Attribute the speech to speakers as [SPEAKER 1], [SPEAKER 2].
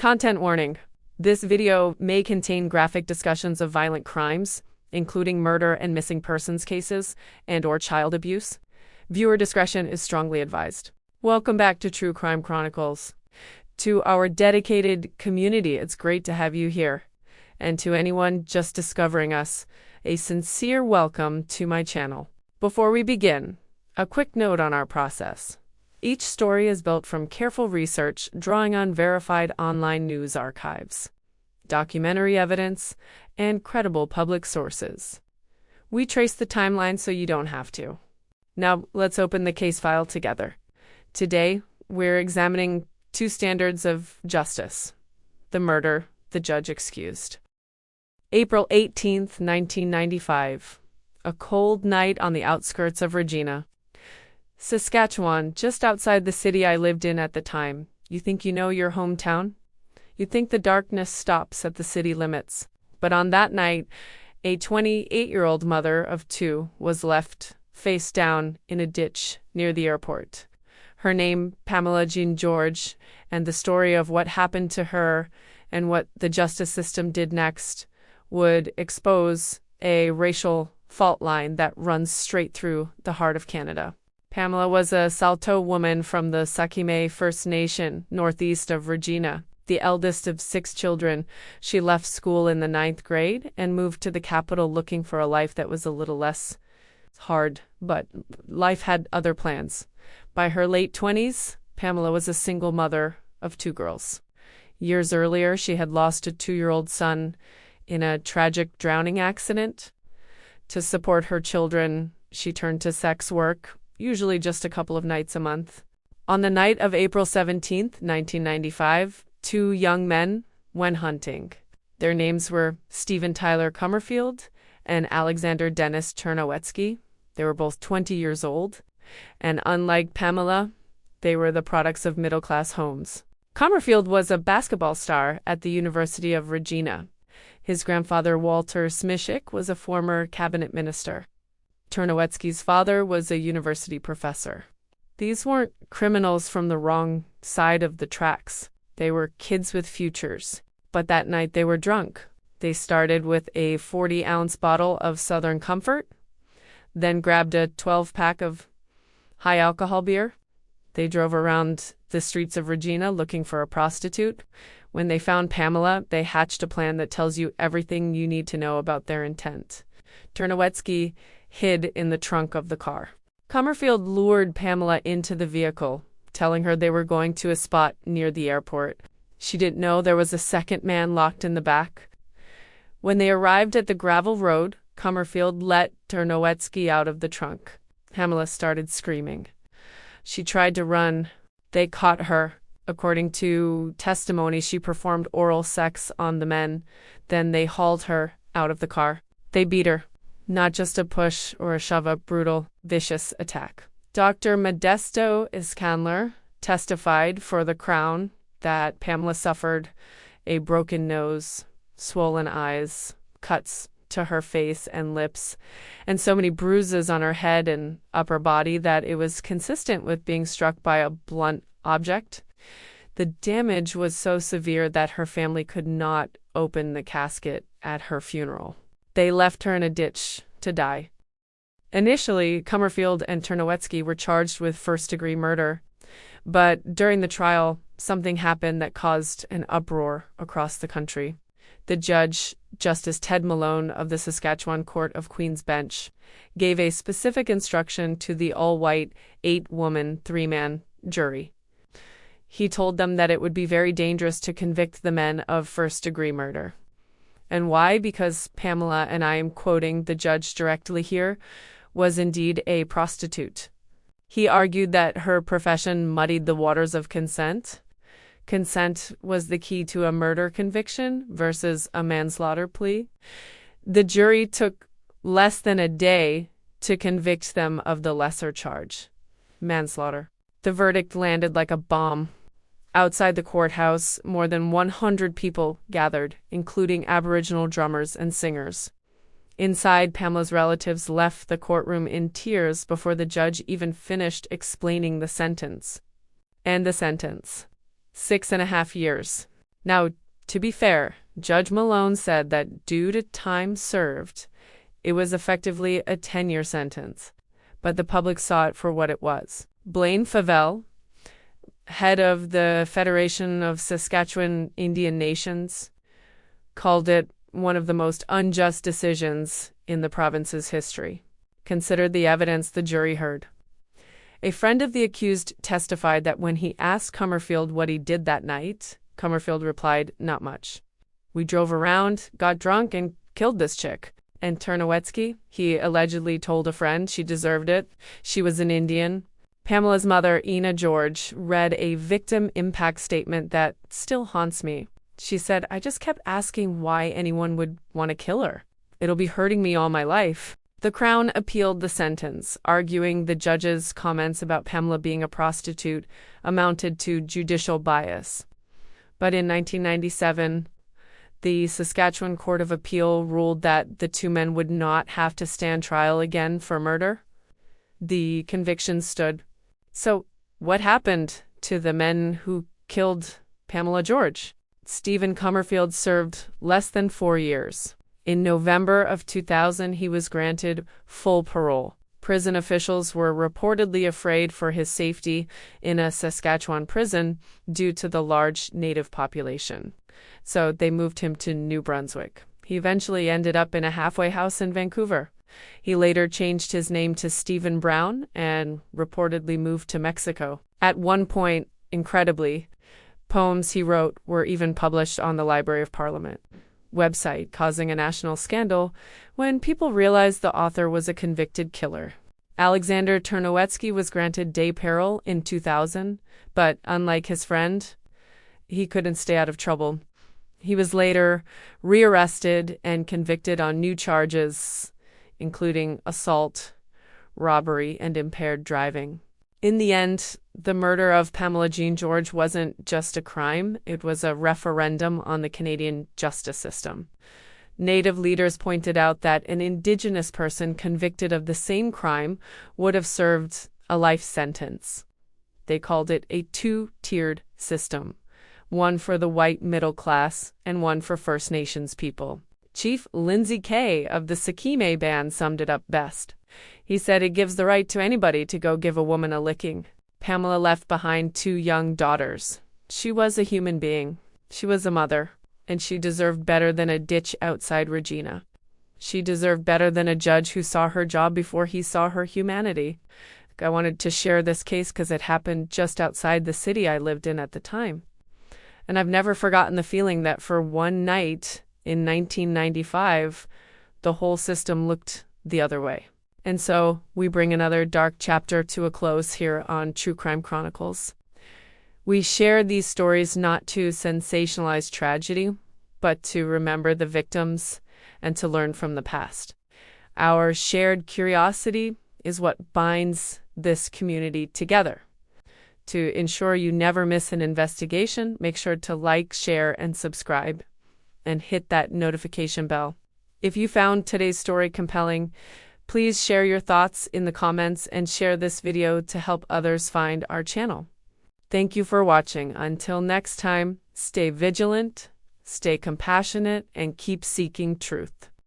[SPEAKER 1] Content warning. This video may contain graphic discussions of violent crimes, including murder and missing persons cases and/or child abuse. Viewer discretion is strongly advised. Welcome back to True Crime Chronicles. To our dedicated community, it's great to have you here. And to anyone just discovering us, a sincere welcome to my channel. Before we begin, a quick note on our process. Each story is built from careful research, drawing on verified online news archives, documentary evidence, and credible public sources. We trace the timeline so you don't have to. Now, let's open the case file together. Today, we're examining two standards of justice: the murder, the judge excused. April 18th, 1995. A cold night on the outskirts of Regina, Saskatchewan, just outside the city I lived in at the time. You think you know your hometown? You think the darkness stops at the city limits. But on that night, a 28-year-old mother of two was left face down in a ditch near the airport. Her name, Pamela Jean George, and the story of what happened to her and what the justice system did next would expose a racial fault line that runs straight through the heart of Canada. Pamela was a Saulteau woman from the Sakimay First Nation, northeast of Regina. The eldest of 6 children, she left school in the 9th grade and moved to the capital looking for a life that was a little less hard, but life had other plans. By her late 20s, Pamela was a single mother of 2 girls. Years earlier, she had lost a 2-year-old son in a tragic drowning accident. To support her children, she turned to sex work, usually just a couple of nights a month. On the night of April 17th, 1995, 2 young men went hunting. Their names were Stephen Tyler Kummerfield and Alexander Dennis Ternowetsky. They were both 20 years old, and unlike Pamela, they were the products of middle-class homes. Kummerfield was a basketball star at the University of Regina. His grandfather, Walter Smishik, was a former cabinet minister. Ternowetsky's father was a university professor. These weren't criminals from the wrong side of the tracks. They were kids with futures. But that night they were drunk. They started with a 40-ounce bottle of Southern Comfort, then grabbed a 12-pack of high-alcohol beer. They drove around the streets of Regina looking for a prostitute. When they found Pamela, they hatched a plan that tells you everything you need to know about their intent. Ternowetsky hid in the trunk of the car. Kummerfield lured Pamela into the vehicle, telling her they were going to a spot near the airport. She didn't know there was a second man locked in the back. When they arrived at the gravel road, Kummerfield let Ternowetsky out of the trunk. Pamela started screaming. She tried to run. They caught her. According to testimony, she performed oral sex on the men. Then they hauled her out of the car. They beat her. Not just a push or a shove, a brutal, vicious attack. Dr. Modesto Iscandler testified for the Crown that Pamela suffered a broken nose, swollen eyes, cuts to her face and lips, and so many bruises on her head and upper body that it was consistent with being struck by a blunt object. The damage was so severe that her family could not open the casket at her funeral. They left her in a ditch to die. Initially, Kummerfield and Ternowetsky were charged with first-degree murder, but during the trial, something happened that caused an uproar across the country. The judge, Justice Ted Malone of the Saskatchewan Court of Queen's Bench, gave a specific instruction to the all-white 8-woman, 3-man jury. He told them that it would be very dangerous to convict the men of first-degree murder. And why? Because Pamela, and I am quoting the judge directly here, was indeed a prostitute. He argued that her profession muddied the waters of consent. Consent was the key to a murder conviction versus a manslaughter plea. The jury took less than a day to convict them of the lesser charge, manslaughter. The verdict landed like a bomb. Outside the courthouse, more than 100 people gathered, including Aboriginal drummers and singers. Inside, Pamela's relatives left the courtroom in tears before the judge even finished explaining the sentence. And the sentence: 6.5 years. Now, to be fair, Judge Malone said that due to time served, it was effectively a 10-year sentence, but the public saw it for what it was. Blaine Favell, head of the Federation of Saskatchewan Indian Nations, called it one of the most unjust decisions in the province's history. Considered the evidence the jury heard. A friend of the accused testified that when he asked Kummerfield what he did that night, Kummerfield replied, "Not much. We drove around, got drunk, and killed this chick." And Ternowetsky, he allegedly told a friend she deserved it. She was an Indian. Pamela's mother, Ina George, read a victim impact statement that still haunts me. She said, "I just kept asking why anyone would want to kill her. It'll be hurting me all my life." The Crown appealed the sentence, arguing the judge's comments about Pamela being a prostitute amounted to judicial bias. But in 1997, the Saskatchewan Court of Appeal ruled that the two men would not have to stand trial again for murder. The conviction stood. So, what happened to the men who killed Pamela George? Stephen Kummerfield served less than 4 years. In November of 2000, he was granted full parole. Prison officials were reportedly afraid for his safety in a Saskatchewan prison due to the large Native population. So they moved him to New Brunswick. He eventually ended up in a halfway house in Vancouver. He later changed his name to Stephen Brown and reportedly moved to Mexico. At one point, incredibly, poems he wrote were even published on the Library of Parliament website, causing a national scandal when people realized the author was a convicted killer. Alexander Ternowetsky was granted day parole in 2000, but unlike his friend, he couldn't stay out of trouble. He was later rearrested and convicted on new charges, including assault, robbery, and impaired driving. In the end, the murder of Pamela Jean George wasn't just a crime, it was a referendum on the Canadian justice system. Native leaders pointed out that an Indigenous person convicted of the same crime would have served a life sentence. They called it a two-tiered system, one for the white middle class and one for First Nations people. Chief Lindsay Kay of the Sakimay band summed it up best. He said it gives the right to anybody to go give a woman a licking. Pamela left behind 2 young daughters. She was a human being. She was a mother, and she deserved better than a ditch outside Regina. She deserved better than a judge who saw her job before he saw her humanity. I wanted to share this case because it happened just outside the city I lived in at the time. And I've never forgotten the feeling that for one night in 1995, the whole system looked the other way. And so we bring another dark chapter to a close here on True Crime Chronicles. We share these stories not to sensationalize tragedy, but to remember the victims and to learn from the past. Our shared curiosity is what binds this community together. To ensure you never miss an investigation, make sure to like, share, and subscribe, and hit that notification bell. If you found today's story compelling, please share your thoughts in the comments and share this video to help others find our channel. Thank you for watching. Until next time, stay vigilant, stay compassionate, and keep seeking truth.